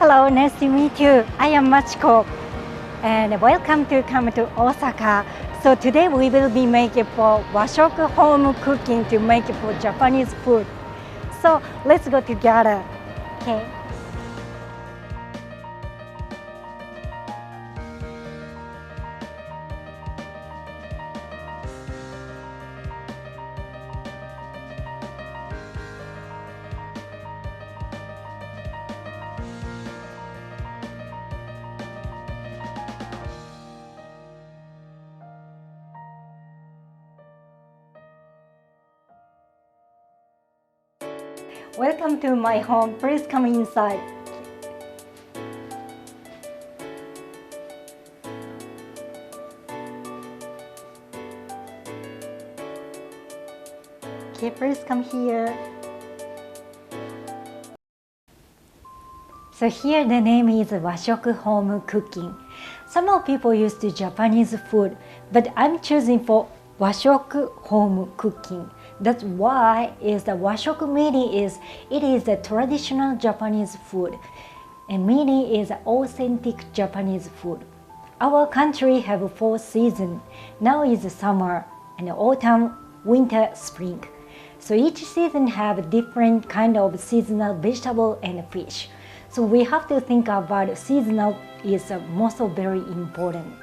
Hello, nice to meet you. I am Machiko and welcome to come to Osaka. So today we will be making for washoku home cooking to make for Japanese food. So let's go together. Okay. Welcome to my home. Please come inside. Okay, please come here. So here the name is washoku home cooking. Some of people use the Japanese food, but I'm choosing for washoku home cooking. That's why is the washoku meaning is it is a traditional Japanese food, and meaning is authentic Japanese food. Our country have 4 seasons. Now is summer and autumn, winter, spring. So each season have different kind of seasonal vegetable and fish. So we have to think about seasonal is most very important.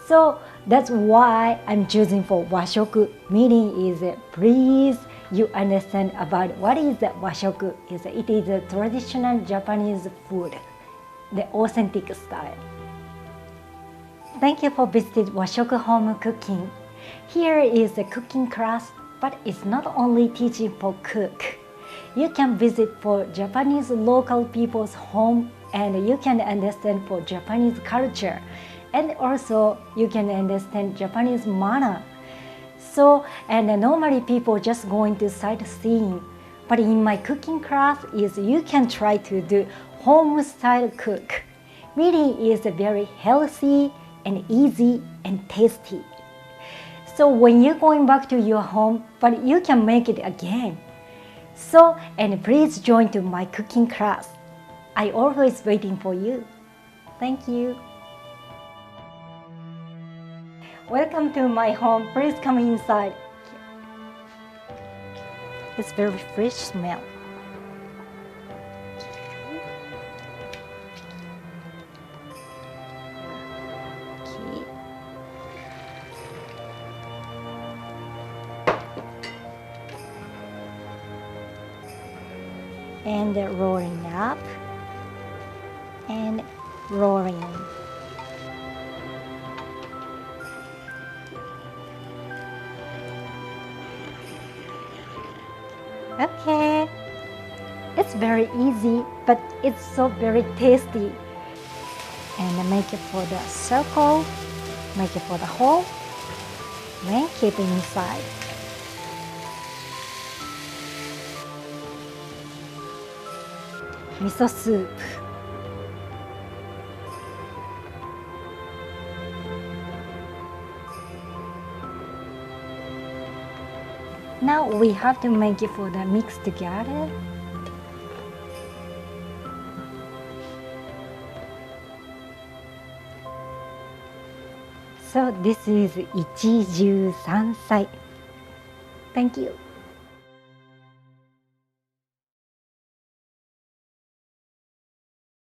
So that's why I'm choosing for washoku, meaning is please you understand about what is the washoku. It is a traditional Japanese food, the authentic style. Thank you for visiting Washoku Home Cooking. Here is the cooking class, but it's not only teaching for cook. You can visit for Japanese local people's home and you can understand for Japanese culture. And also you can understand Japanese manner. So, and normally people just going to sightseeing. But in my cooking class is you can try to do home style cook. Meaning is very healthy and easy and tasty. So when you're going back to your home, but you can make it again. So, and please join to my cooking class. I always waiting for you. Thank you. Welcome to my home. Please come inside. It's very fresh smell. Okay. And rolling up and rolling. Okay, it's very easy, but it's so very tasty. And make it for the circle, make it for the hole, then keep it inside. Miso soup. Now we have to make it for the mix together. So this is 一汁三菜. Thank you.